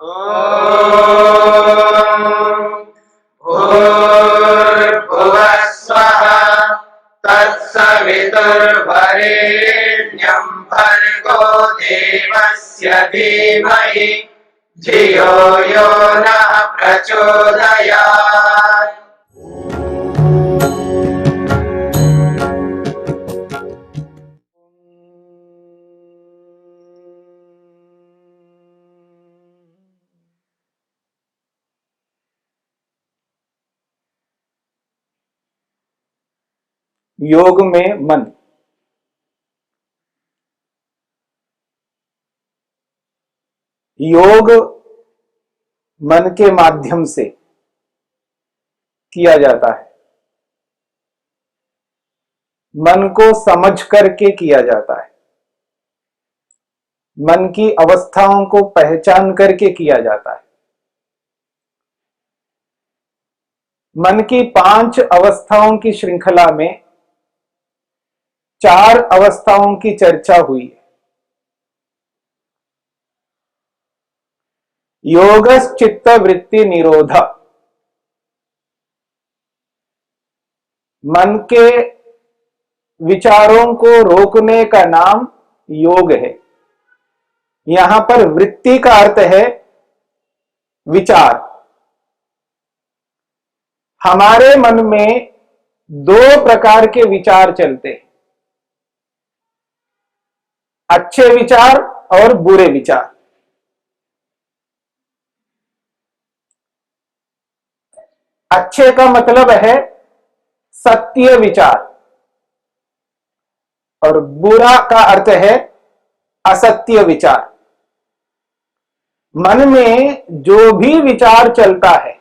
भूर्भुवः स्वः तत्सवितुर्वरेण्यं भर्गो देवस्य धीमहि धियो यो नः प्रचोदयात्। योग में मन। योग मन के माध्यम से किया जाता है, मन को समझ करके किया जाता है, मन की अवस्थाओं को पहचान करके किया जाता है। मन की 5 अवस्थाओं की श्रृंखला में 4 अवस्थाओं की चर्चा हुई है। योगश्चित्त वृत्ति निरोध, मन के विचारों को रोकने का नाम योग है। यहां पर वृत्ति का अर्थ है विचार। हमारे मन में 2 प्रकार के विचार चलते हैं, अच्छे विचार और बुरे विचार। अच्छे का मतलब है सत्य विचार और बुरा का अर्थ है असत्य विचार। मन में जो भी विचार चलता है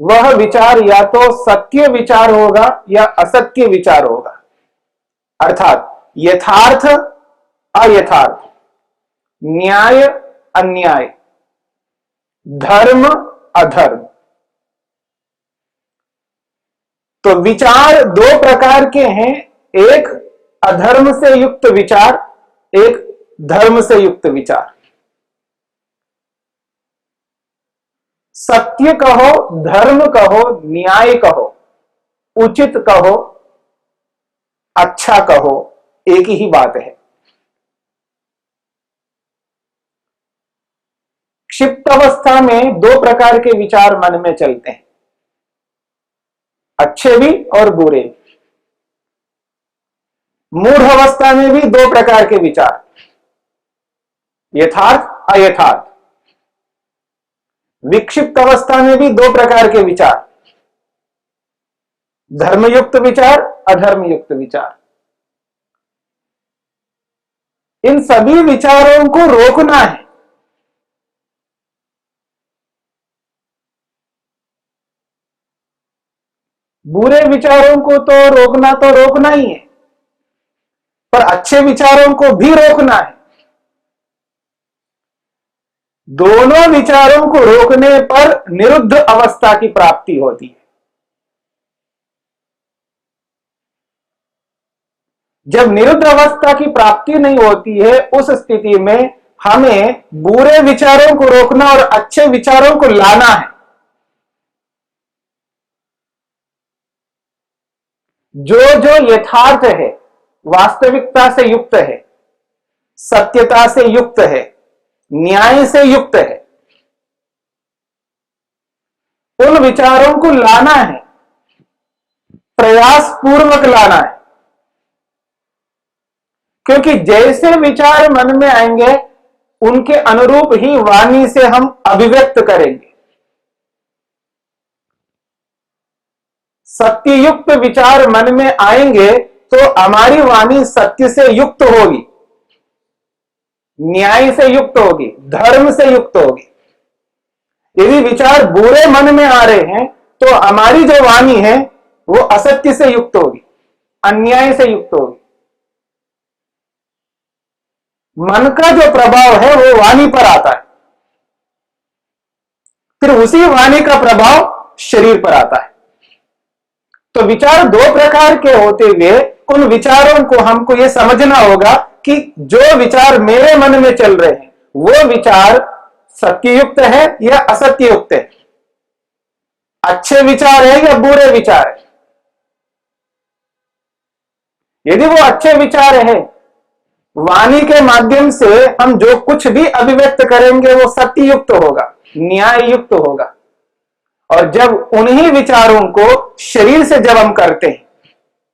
वह विचार या तो सत्य विचार होगा या असत्य विचार होगा, अर्थात यथार्थ अयथार्थ, न्याय अन्याय, धर्म अधर्म। तो विचार 2 प्रकार के हैं, एक अधर्म से युक्त विचार, एक धर्म से युक्त विचार। सत्य कहो, धर्म कहो, न्याय कहो, उचित कहो, अच्छा कहो, एक ही बात है। क्षिप्त अवस्था में 2 प्रकार के विचार मन में चलते हैं, अच्छे भी और बुरे भी। मूढ़ अवस्था में भी 2 प्रकार के विचार, यथार्थ अयथार्थ। विक्षिप्त अवस्था में भी 2 प्रकार के विचार, धर्मयुक्त विचार, अधर्मयुक्त विचार। इन सभी विचारों को रोकना है। बुरे विचारों को तो रोकना ही है, पर अच्छे विचारों को भी रोकना है। दोनों विचारों को रोकने पर निरुद्ध अवस्था की प्राप्ति होती है। जब निरुद्ध अवस्था की प्राप्ति नहीं होती है, उस स्थिति में हमें बुरे विचारों को रोकना और अच्छे विचारों को लाना है। जो जो यथार्थ है, वास्तविकता से युक्त है, सत्यता से युक्त है, न्याय से युक्त है, उन विचारों को लाना है, प्रयास पूर्वक लाना है। क्योंकि जैसे विचार मन में आएंगे उनके अनुरूप ही वाणी से हम अभिव्यक्त करेंगे। सत्ययुक्त विचार मन में आएंगे तो हमारी वाणी सत्य से युक्त होगी, न्याय से युक्त होगी, धर्म से युक्त होगी। यदि विचार बुरे मन में आ रहे हैं तो हमारी जो वाणी है वो असत्य से युक्त होगी, अन्याय से युक्त होगी। मन का जो प्रभाव है वो वाणी पर आता है, फिर उसी वाणी का प्रभाव शरीर पर आता है। तो विचार 2 प्रकार के होते हुए उन विचारों को हमको यह समझना होगा कि जो विचार मेरे मन में चल रहे हैं वो विचार सत्य युक्त है या असत्य युक्त है, अच्छे विचार है या बुरे विचार है। यदि वो अच्छे विचार है, वाणी के माध्यम से हम जो कुछ भी अभिव्यक्त करेंगे वो सत्य युक्त होगा, न्याय युक्त होगा। और जब उन्हीं विचारों को शरीर से जब हम करते हैं,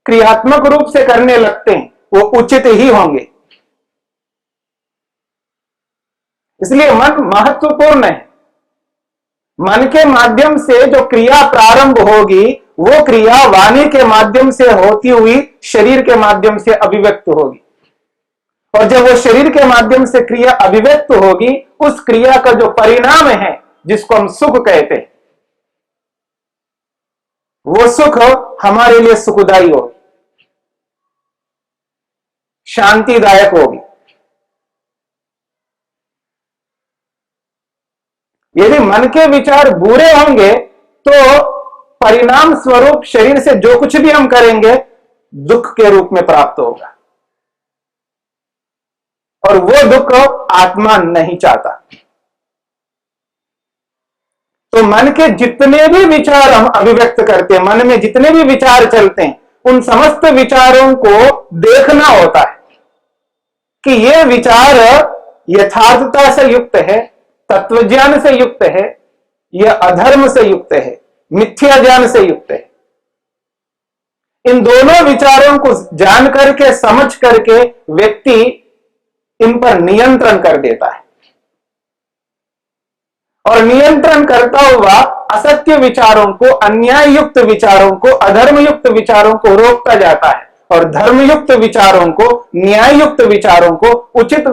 क्रियात्मक रूप से करने लगते हैं, वो उचित ही होंगे। इसलिए मन महत्वपूर्ण है। मन के माध्यम से जो क्रिया प्रारंभ होगी, वो क्रिया वाणी के माध्यम से होती हुई शरीर के माध्यम से अभिव्यक्त होगी। और जब वो शरीर के माध्यम से क्रिया अभिव्यक्त होगी, उस क्रिया का जो परिणाम है, जिसको हम सुख कहते हैं, वो सुख हमारे लिए सुखदायी होगी, शांतिदायक होगी। यदि मन के विचार बुरे होंगे तो परिणाम स्वरूप शरीर से जो कुछ भी हम करेंगे दुख के रूप में प्राप्त होगा, और वो दुख आत्मा नहीं चाहता। तो मन के जितने भी विचार हम अभिव्यक्त करते हैं, मन में जितने भी विचार चलते हैं, उन समस्त विचारों को देखना होता है कि ये विचार यथार्थता से युक्त है, तत्वज्ञान से युक्त है, यह अधर्म से युक्त है, मिथ्या ज्ञान से युक्त है। इन दोनों विचारों को जान करके, समझ करके व्यक्ति इन पर नियंत्रण कर देता है, और नियंत्रण करता हुआ असत्य विचारों को, अन्याय युक्त विचारों को, अधर्म युक्त विचारों को रोकता जाता है, और धर्मयुक्त विचारों को, न्याय युक्त विचारों को, उचित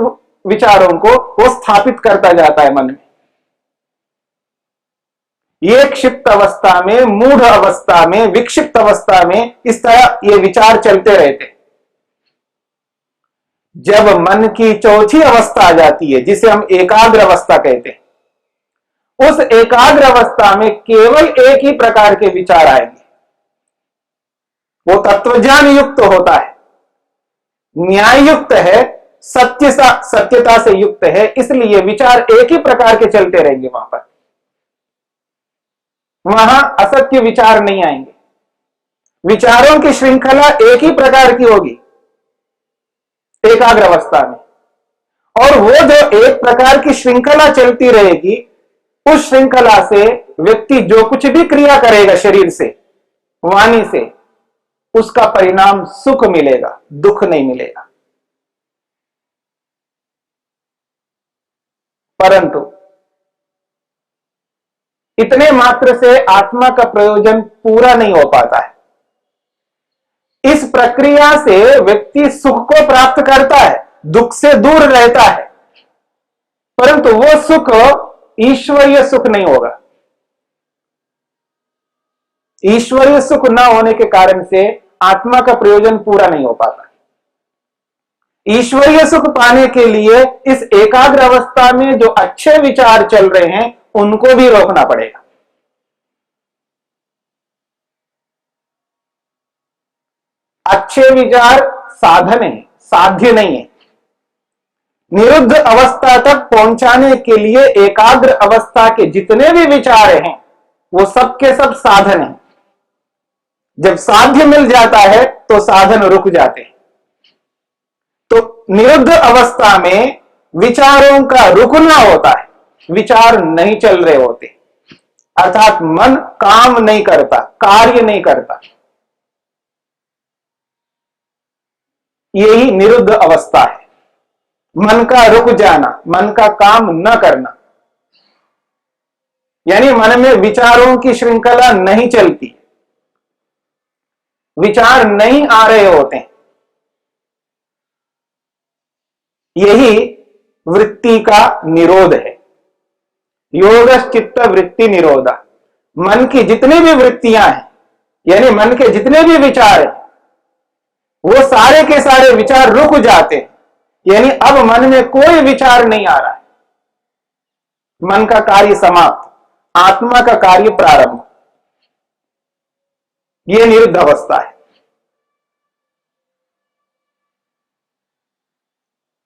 विचारों को वो स्थापित करता जाता है मन में। ये क्षिप्त अवस्था में, मूढ़ अवस्था में, विक्षिप्त अवस्था में इस तरह ये विचार चलते रहते। जब मन की चौथी अवस्था आ जाती है, जिसे हम एकाग्र अवस्था कहते हैं, उस एकाग्र अवस्था में केवल एक ही प्रकार के विचार आएंगे। वो तत्वज्ञान युक्त होता है, न्याय युक्त है, सत्यता से युक्त है, इसलिए विचार एक ही प्रकार के चलते रहेंगे। वहां असत्य विचार नहीं आएंगे। विचारों की श्रृंखला एक ही प्रकार की होगी एकाग्र अवस्था में, और वो जो एक प्रकार की श्रृंखला चलती रहेगी, उस श्रृंखला से व्यक्ति जो कुछ भी क्रिया करेगा शरीर से, वाणी से, उसका परिणाम सुख मिलेगा, दुख नहीं मिलेगा। परंतु इतने मात्र से आत्मा का प्रयोजन पूरा नहीं हो पाता है। इस प्रक्रिया से व्यक्ति सुख को प्राप्त करता है, दुख से दूर रहता है, परंतु वो सुख ईश्वरीय सुख नहीं होगा। ईश्वरीय सुख न होने के कारण से आत्मा का प्रयोजन पूरा नहीं हो पाता। ईश्वरीय सुख पाने के लिए इस एकाग्र अवस्था में जो अच्छे विचार चल रहे हैं उनको भी रोकना पड़ेगा। अच्छे विचार साधन है, साध्य नहीं है। निरुद्ध अवस्था तक पहुंचाने के लिए एकाग्र अवस्था के जितने भी विचार हैं वो सब के सब साधन हैं। जब साध्य मिल जाता है तो साधन रुक जाते हैं। तो निरुद्ध अवस्था में विचारों का रुकना होता है, विचार नहीं चल रहे होते, अर्थात मन काम नहीं करता, कार्य नहीं करता। यही निरुद्ध अवस्था है, मन का रुक जाना, मन का काम न करना, यानी मन में विचारों की श्रृंखला नहीं चलती, विचार नहीं आ रहे होते। यही वृत्ति का निरोध है। योगश्चित्त वृत्ति निरोधा। मन की जितनी भी वृत्तियां हैं, यानी मन के जितने भी विचार हैं, वो सारे के सारे विचार रुक जाते हैं, यानी अब मन में कोई विचार नहीं आ रहा है। मन का कार्य समाप्त, आत्मा का कार्य प्रारंभ। यह निरुद्ध अवस्था है।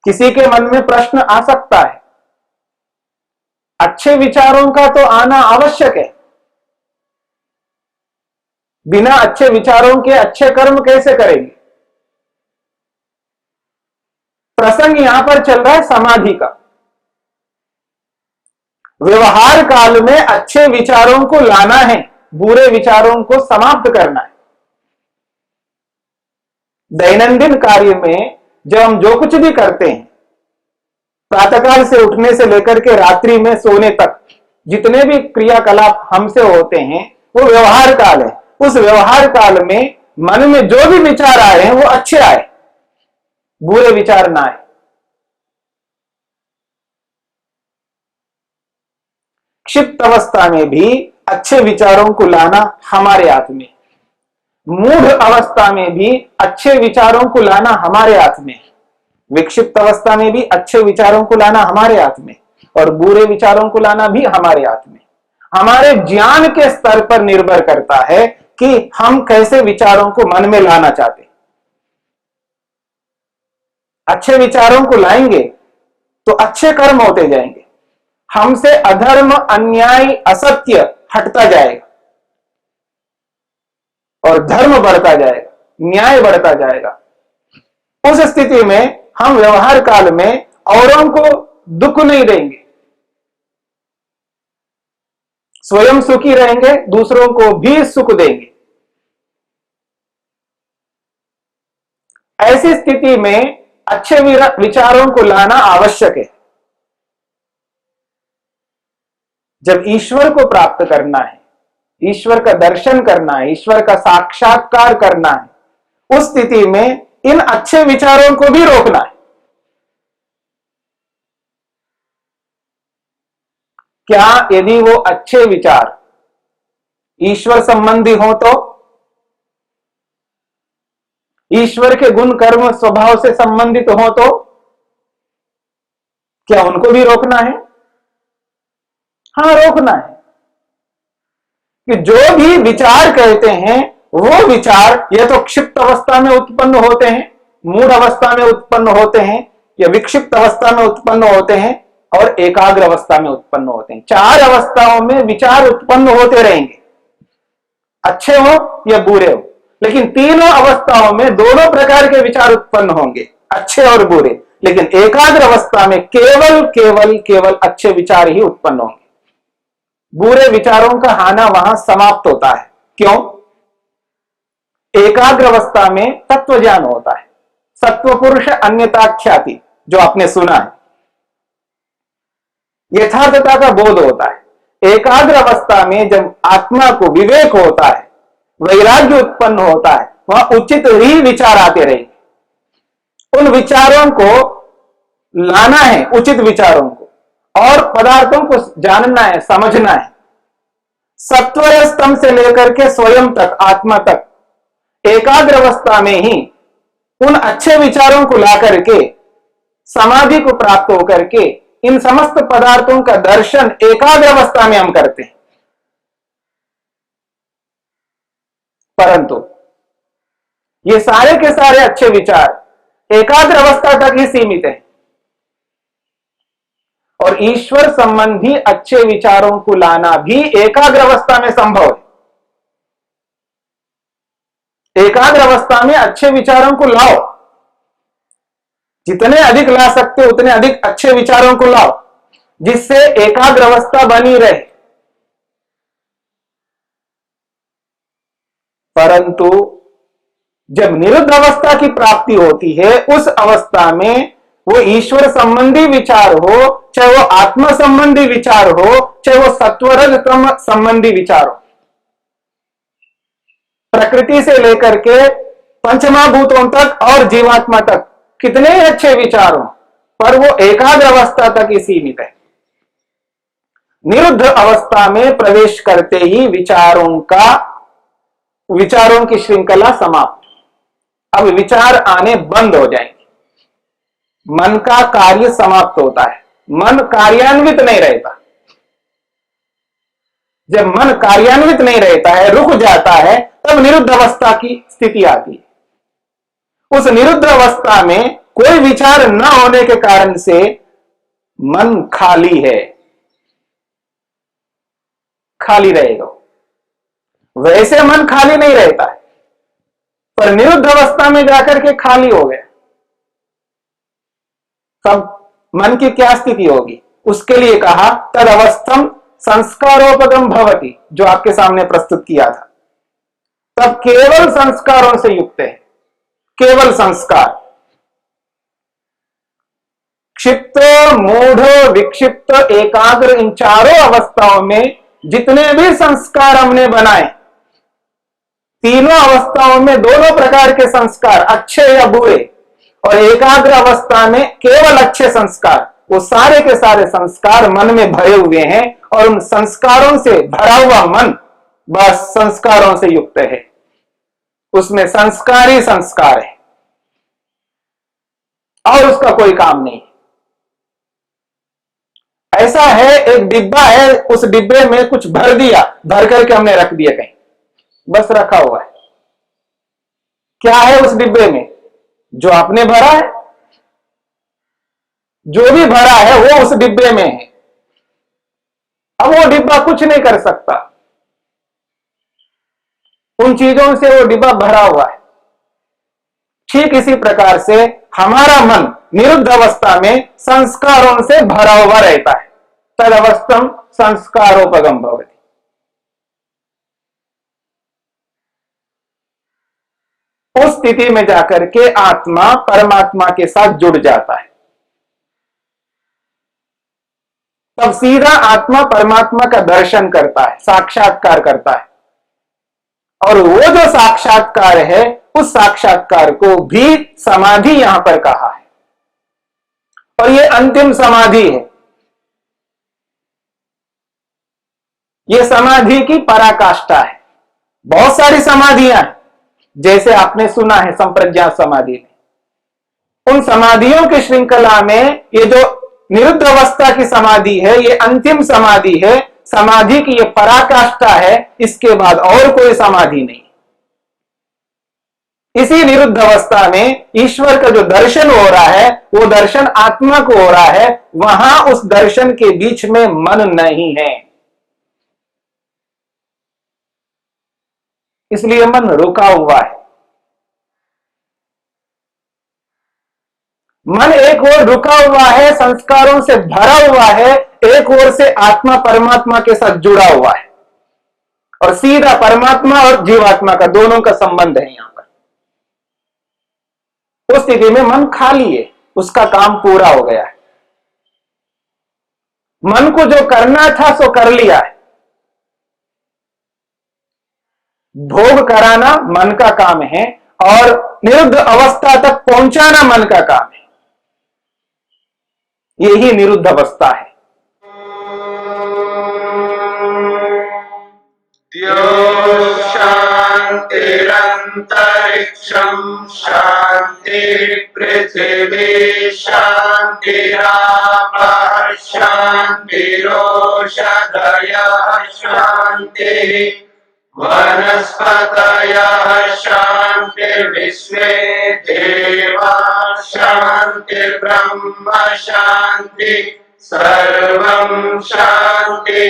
किसी के मन में प्रश्न आ सकता है अच्छे विचारों का तो आना आवश्यक है। बिना अच्छे विचारों के अच्छे कर्म कैसे करेंगे? प्रसंग यहां पर चल रहा है समाधि का। व्यवहार काल में अच्छे विचारों को लाना है, बुरे विचारों को समाप्त करना है। दैनंदिन कार्य में जब हम जो कुछ भी करते हैं, प्रातःकाल से उठने से लेकर के रात्रि में सोने तक जितने भी क्रियाकलाप हमसे होते हैं वो व्यवहार काल है। उस व्यवहार काल में मन में जो भी विचार आए हैं वो अच्छे आए, बुरे विचार ना आए। क्षिप्त अवस्था में भी अच्छे विचारों को लाना हमारे हाथ में, मूढ़ अवस्था में भी अच्छे विचारों को लाना हमारे हाथ में, विक्षिप्त अवस्था में भी अच्छे विचारों को लाना हमारे हाथ में, और बुरे विचारों को लाना भी हमारे हाथ में। हमारे ज्ञान के स्तर पर निर्भर करता है कि हम कैसे विचारों को मन में लाना चाहते हैं। अच्छे विचारों को लाएंगे तो अच्छे कर्म होते जाएंगे, हमसे अधर्म, अन्याय, असत्य हटता जाएगा और धर्म बढ़ता जाएगा, न्याय बढ़ता जाएगा। उस स्थिति में हम व्यवहार काल में औरों को दुख नहीं देंगे, स्वयं सुखी रहेंगे, दूसरों को भी सुख देंगे। ऐसी स्थिति में अच्छे विचारों को लाना आवश्यक है। जब ईश्वर को प्राप्त करना है, ईश्वर का दर्शन करना है, ईश्वर का साक्षात्कार करना है, उस स्थिति में इन अच्छे विचारों को भी रोकना है। क्या यदि वो अच्छे विचार ईश्वर संबंधी हो तो, ईश्वर के गुण कर्म स्वभाव से संबंधित हो तो क्या उनको भी रोकना है? हाँ, रोकना है। कि जो भी विचार कहते हैं वो विचार या तो क्षिप्त अवस्था में उत्पन्न होते हैं, मूढ़ अवस्था में उत्पन्न होते हैं, या विक्षिप्त अवस्था में उत्पन्न होते हैं, और एकाग्र अवस्था में उत्पन्न होते हैं। 4 अवस्थाओं में विचार उत्पन्न होते रहेंगे, अच्छे हो या बुरे हो, लेकिन तीनों अवस्थाओं में दोनों प्रकार के विचार उत्पन्न होंगे, अच्छे और बुरे। लेकिन एकाग्र अवस्था में केवल केवल केवल अच्छे विचार ही उत्पन्न होंगे, बुरे विचारों का आना वहां समाप्त होता है। क्यों? एकाग्र अवस्था में तत्व ज्ञान होता है, सत्व पुरुष अन्यथा ख्याति, जो आपने सुना है, यथार्थता का बोध होता है। एकाग्र अवस्था में जब आत्मा को विवेक होता है, वैराग्य उत्पन्न होता है, वहां उचित ही विचार आते रहेंगे। उन विचारों को लाना है, उचित विचारों को, और पदार्थों को जानना है, समझना है। सत्वर स्तंभ से लेकर के स्वयं तक, आत्मा तक, एकाग्र अवस्था में ही उन अच्छे विचारों को ला करके समाधि को प्राप्त होकर के इन समस्त पदार्थों का दर्शन एकाग्र अवस्था में हम करते हैं। परंतु ये सारे के सारे अच्छे विचार एकाग्र अवस्था तक ही सीमित है, और ईश्वर संबंधी अच्छे विचारों को लाना भी एकाग्र अवस्था में संभव है। एकाग्र अवस्था में अच्छे विचारों को लाओ, जितने अधिक ला सकते हो उतने अधिक अच्छे विचारों को लाओ, जिससे एकाग्र अवस्था बनी रहे। परंतु जब निरुद्ध अवस्था की प्राप्ति होती है, उस अवस्था में वो ईश्वर संबंधी विचार हो, चाहे वो आत्मा संबंधी विचार हो, चाहे वो सत्वरज तम संबंधी विचार हो, प्रकृति से लेकर के पंचमहाभूतों तक और जीवात्मा तक कितने ही अच्छे विचार हो, पर वो एकाग्र अवस्था तक ही सीमित है। निरुद्ध अवस्था में प्रवेश करते ही विचारों की श्रृंखला समाप्त। अब विचार आने बंद हो जाएंगे, मन का कार्य समाप्त होता है, मन कार्यान्वित नहीं रहता। जब मन कार्यान्वित नहीं रहता है, रुक जाता है, तब निरुद्ध अवस्था की स्थिति आती है। उस निरुद्ध अवस्था में कोई विचार न होने के कारण से मन खाली है, खाली रहेगा। वैसे मन खाली नहीं रहता है, पर निरुद्ध अवस्था में जाकर के खाली हो गया। तब मन की क्या स्थिति होगी? उसके लिए कहा तद अवस्थम संस्कारोपगम भवति, जो आपके सामने प्रस्तुत किया था। तब केवल संस्कारों से युक्त है, केवल संस्कार। क्षिप्त, मूढ़, विक्षिप्त, एकाग्र, इन चारों अवस्थाओं में जितने भी संस्कार हमने बनाए, तीनों अवस्थाओं में दोनों प्रकार के संस्कार, अच्छे या बुरे, और एकाग्र अवस्था में केवल अच्छे संस्कार, वो सारे के सारे संस्कार मन में भरे हुए हैं। और उन संस्कारों से भरा हुआ मन बस संस्कारों से युक्त है, उसमें संस्कार ही संस्कार है और उसका कोई काम नहीं। ऐसा है, एक डिब्बा है, उस डिब्बे में कुछ भर दिया, भर करके हमने रख दिया कहीं, बस रखा हुआ है। क्या है उस डिब्बे में? जो आपने भरा है, जो भी भरा है वो उस डिब्बे में है। अब वो डिब्बा कुछ नहीं कर सकता, उन चीजों से वो डिब्बा भरा हुआ है। ठीक इसी प्रकार से हमारा मन निरुद्ध अवस्था में संस्कारों से भरा हुआ रहता है। तद अवस्थम संस्कारोपगम भवति। उस स्थिति में जाकर के आत्मा परमात्मा के साथ जुड़ जाता है। तब सीधा आत्मा परमात्मा का दर्शन करता है, साक्षात्कार करता है। और वो जो साक्षात्कार है, उस साक्षात्कार को भी समाधि यहां पर कहा है, और ये अंतिम समाधि है। ये समाधि की पराकाष्ठा है। बहुत सारी समाधियां हैं, जैसे आपने सुना है संप्रज्ञात समाधि में। उन समाधियों की श्रृंखला में ये जो निरुद्ध अवस्था की समाधि है, ये अंतिम समाधि है। समाधि की ये पराकाष्ठा है, इसके बाद और कोई समाधि नहीं। इसी निरुद्ध अवस्था में ईश्वर का जो दर्शन हो रहा है, वो दर्शन आत्मा को हो रहा है। वहां उस दर्शन के बीच में मन नहीं है, इसलिए मन रुका हुआ है। मन एक ओर रुका हुआ है, संस्कारों से भरा हुआ है, एक ओर से आत्मा परमात्मा के साथ जुड़ा हुआ है, और सीधा परमात्मा और जीवात्मा का दोनों का संबंध है यहां पर। उस स्थिति में मन खाली है, उसका काम पूरा हो गया है। मन को जो करना था सो कर लिया है। भोग कराना मन का काम है, और निरुद्ध अवस्था तक पहुंचाना मन का काम है। यही निरुद्ध अवस्था है। शांतिरंतरिक्षम शांति पृथिवी शांतिरापः शांतिरोषधयः शांति वनस्पतयः शांतिर्विश्वे देवाः शांतिर्ब्रह्म शांति सर्वं शांति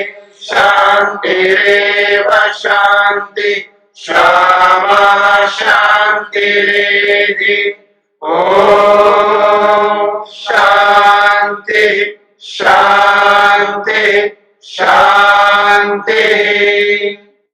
शांतिरेव शांति क्षमा शांतिरेधि। ओम शांति शांति शांति।